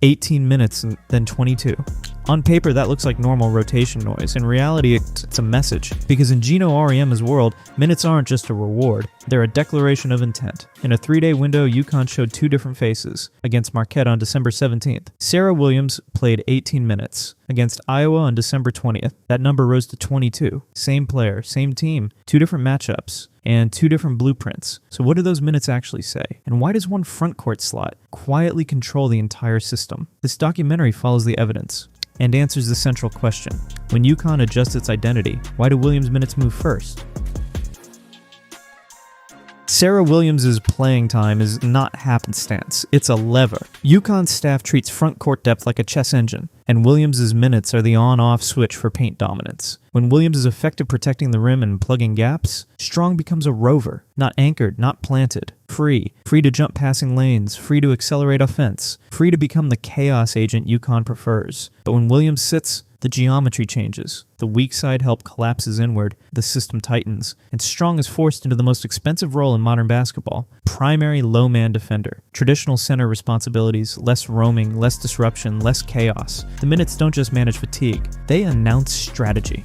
18 minutes and then 22. On paper, that looks like normal rotation noise. In reality, it's a message. Because in Geno Auriemma's world, minutes aren't just a reward. They're a declaration of intent. In a 3-day window, UConn showed two different faces. Against Marquette on December 17th, Serah Williams played 18 minutes. Against Iowa on December 20th, that number rose to 22. Same player, same team, two different matchups, and two different blueprints. So what do those minutes actually say? And why does one frontcourt slot quietly control the entire system? This documentary follows the evidence and answers the central question. When UConn adjusts its identity, why do Williams' minutes move first? Serah Williams' playing time is not happenstance, it's a lever. UConn's staff treats front court depth like a chess engine, and Williams' minutes are the on-off switch for paint dominance. When Williams is effective protecting the rim and plugging gaps, Strong becomes a rover, not anchored, not planted, free to jump passing lanes, free to accelerate offense, free to become the chaos agent UConn prefers. But when Williams sits, the geometry changes. The weak side help collapses inward, the system tightens, and Strong is forced into the most expensive role in modern basketball, primary low-man defender. Traditional center responsibilities, less roaming, less disruption, less chaos. The minutes don't just manage fatigue, they announce strategy.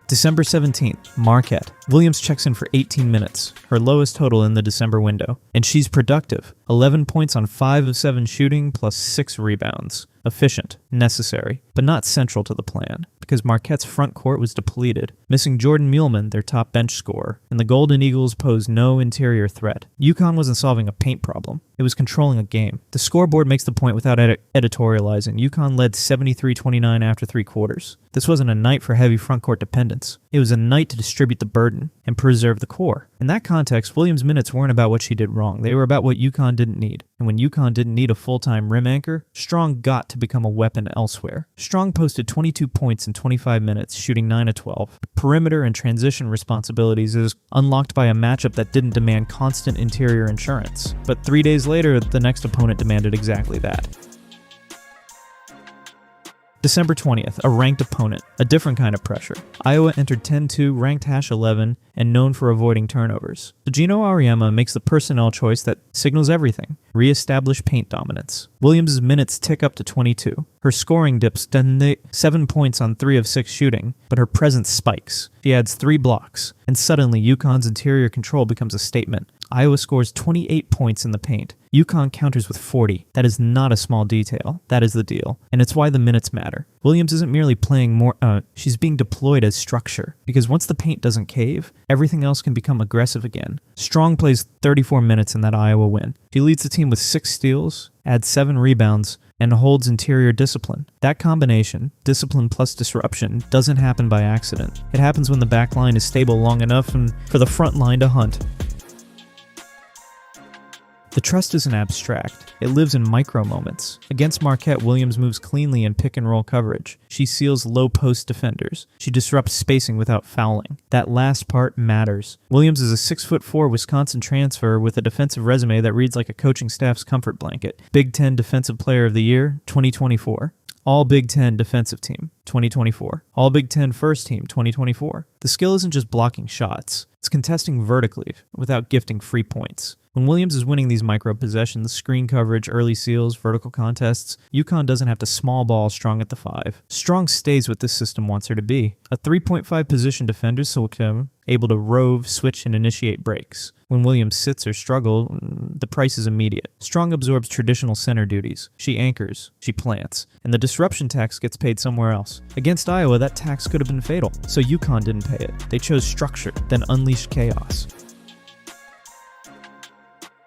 December 17th, Marquette. Williams checks in for 18 minutes, her lowest total in the December window. And she's productive. 11 points on 5 of 7 shooting, plus 6 rebounds. Efficient, necessary, but not central to the plan, because Marquette's front court was depleted, missing Jordan Muehlman, their top bench scorer, and the Golden Eagles posed no interior threat. UConn wasn't solving a paint problem, it was controlling a game. The scoreboard makes the point without editorializing. UConn led 73-29 after 3 quarters. This wasn't a night for heavy front court dependence. It was a night to distribute the burden and preserve the core. In that context, Williams' minutes weren't about what she did wrong. They were about what UConn didn't need. And when UConn didn't need a full-time rim anchor, Strong got to become a weapon elsewhere. Strong posted 22 points in 25 minutes, shooting 9 of 12. Perimeter and transition responsibilities is unlocked by a matchup that didn't demand constant interior insurance. But 3 days later, the next opponent demanded exactly that. December 20th, a ranked opponent, a different kind of pressure. Iowa entered 10-2, ranked #11, and known for avoiding turnovers. So Geno Auriemma makes the personnel choice that signals everything: re-establish paint dominance. Williams' minutes tick up to 22. Her scoring dips to 7 points on 3 of 6 shooting, but her presence spikes. She adds 3 blocks, and suddenly UConn's interior control becomes a statement. Iowa scores 28 points in the paint. UConn counters with 40. That is not a small detail. That is the deal. And it's why the minutes matter. Williams isn't merely playing more, she's being deployed as structure. Because once the paint doesn't cave, everything else can become aggressive again. Strong plays 34 minutes in that Iowa win. She leads the team with 6 steals, adds 7 rebounds, and holds interior discipline. That combination, discipline plus disruption, doesn't happen by accident. It happens when the back line is stable long enough and for the front line to hunt. The trust isn't abstract. It lives in micro moments. Against Marquette, Williams moves cleanly in pick-and-roll coverage. She seals low-post defenders. She disrupts spacing without fouling. That last part matters. Williams is a 6'4" Wisconsin transfer with a defensive resume that reads like a coaching staff's comfort blanket. Big Ten Defensive Player of the Year, 2024. All Big Ten Defensive Team, 2024. All Big Ten First Team, 2024. The skill isn't just blocking shots. It's contesting vertically without gifting free points. When Williams is winning these micro-possessions, screen coverage, early seals, vertical contests, UConn doesn't have to small ball Strong at the 5. Strong stays what this system wants her to be. A 3.5 position defender, so able to rove, switch, and initiate breaks. When Williams sits or struggles, the price is immediate. Strong absorbs traditional center duties. She anchors, she plants, and the disruption tax gets paid somewhere else. Against Iowa, that tax could have been fatal, so UConn didn't pay it. They chose structure, then unleashed chaos.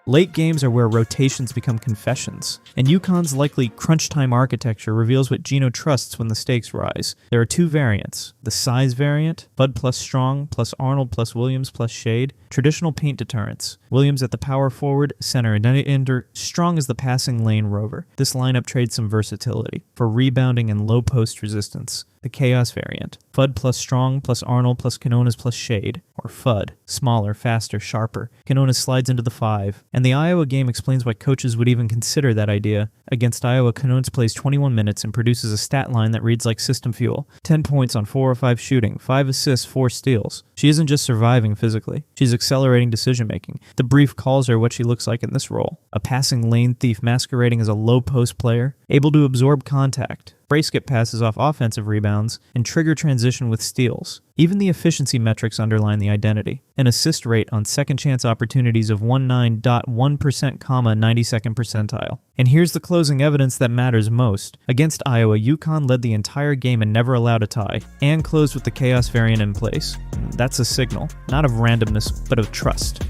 Late games are where rotations become confessions, and UConn's likely Crunchtime architecture reveals what Geno trusts when the stakes rise. There are 2 variants: the size variant, Fudd plus Strong plus Arnold plus Williams plus Shade, traditional paint deterrents. Williams at the power forward, center, and Strong as the passing lane rover. This lineup trades some versatility for rebounding and low post resistance. The Chaos variant, Fudd plus Strong plus Arnold plus Quinones plus Shade, or Fudd, smaller, faster, sharper. Quinones slides into the 5, and the Iowa game explains why coaches would even consider that idea Against Iowa, Canones plays 21 minutes and produces a stat line that reads like system fuel. 10 points on 4 or 5 shooting, 5 assists, 4 steals. She isn't just surviving physically, she's accelerating decision-making. The brief calls her what she looks like in this role. A passing lane thief masquerading as a low-post player, able to absorb contact, skip passes off offensive rebounds, and trigger transition with steals. Even the efficiency metrics underline the identity. An assist rate on second chance opportunities of 19.1%, 92nd percentile. And here's the closing evidence that matters most. Against Iowa, UConn led the entire game and never allowed a tie, and closed with the chaos variant in place. That's a signal, not of randomness, but of trust.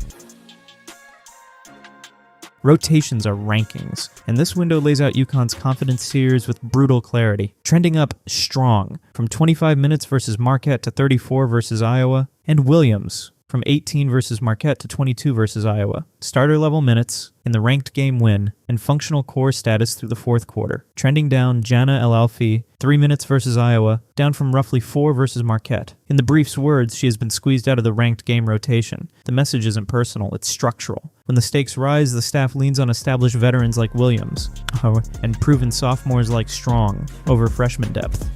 Rotations are rankings, and this window lays out UConn's confidence tiers with brutal clarity, trending up strong from 25 minutes versus Marquette to 34 versus Iowa, and Williams from 18 versus Marquette to 22 versus Iowa. Starter level minutes in the ranked game win, and functional core status through the fourth quarter. Trending down, Jana El-Alfi, 3 minutes versus Iowa, down from roughly 4 versus Marquette. In the brief's words, she has been squeezed out of the ranked game rotation. The message isn't personal, it's structural. When the stakes rise, the staff leans on established veterans like Williams, and proven sophomores like Strong, over freshman depth.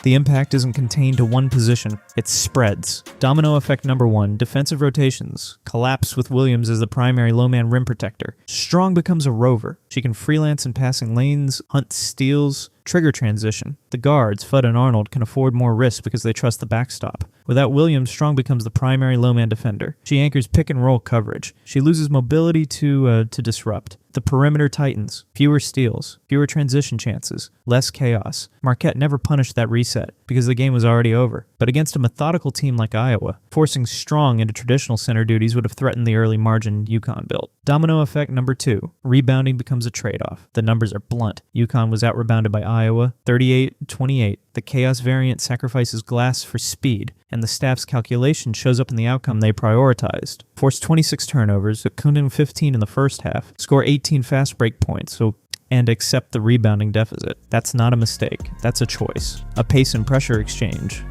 The impact isn't contained to one position, it spreads. Domino effect number 1, defensive rotations. Collapse with Williams as the primary low-man rim protector. Strong becomes a rover. She can freelance in passing lanes, hunt steals, trigger transition. The guards, Fudd and Arnold, can afford more risk because they trust the backstop. Without Williams, Strong becomes the primary low-man defender. She anchors pick-and-roll coverage. She loses mobility to disrupt. The perimeter tightens. Fewer steals, fewer transition chances, less chaos. Marquette never punished that reset because the game was already over. But against a methodical team like Iowa, forcing Strong into traditional center duties would have threatened the early margin UConn built. Domino effect number 2. Rebounding becomes a trade-off. The numbers are blunt. UConn was out-rebounded by Iowa, 38-28. The chaos variant sacrifices glass for speed, and the staff's calculation shows up in the outcome they prioritized. Forced 26 turnovers, couldn't in 15 in the first half, score 18 fast break points, and accept the rebounding deficit. That's not a mistake, that's a choice. A pace and pressure exchange,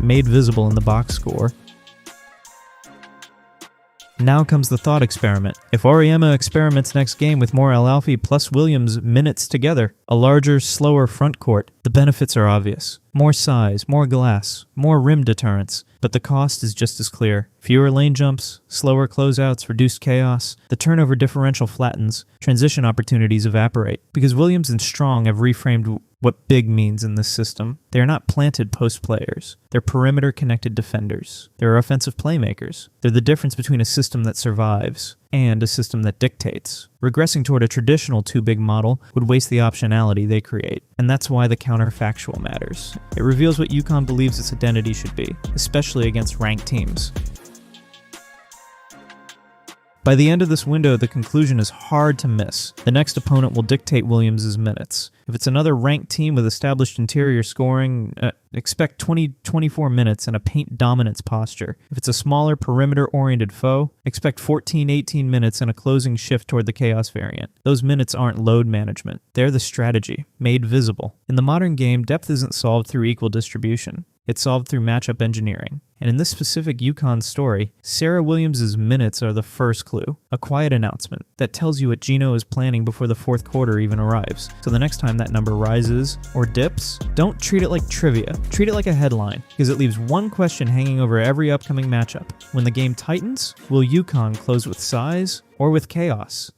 made visible in the box score. Now comes the thought experiment. If Auriemma experiments next game with more El-Alfi plus Williams minutes together, a larger, slower front court, the benefits are obvious. More size, more glass, more rim deterrence, but the cost is just as clear. Fewer lane jumps, slower closeouts, reduced chaos, the turnover differential flattens, transition opportunities evaporate. Because Williams and Strong have reframed what big means in this system. They are not planted post players. They're perimeter connected defenders. They're offensive playmakers. They're the difference between a system that survives and a system that dictates. Regressing toward a traditional two-big model would waste the optionality they create. And that's why the counterfactual matters. It reveals what UConn believes its identity should be, especially against ranked teams. By the end of this window, the conclusion is hard to miss. The next opponent will dictate Williams' minutes. If it's another ranked team with established interior scoring, expect 20-24 minutes and a paint dominance posture. If it's a smaller perimeter-oriented foe, expect 14-18 minutes and a closing shift toward the chaos variant. Those minutes aren't load management. They're the strategy, made visible. In the modern game, depth isn't solved through equal distribution. It's solved through matchup engineering. And in this specific UConn story, Serah Williams' minutes are the first clue, a quiet announcement that tells you what Geno is planning before the fourth quarter even arrives. So the next time that number rises or dips, don't treat it like trivia. Treat it like a headline, because it leaves one question hanging over every upcoming matchup. When the game tightens, will UConn close with size or with chaos?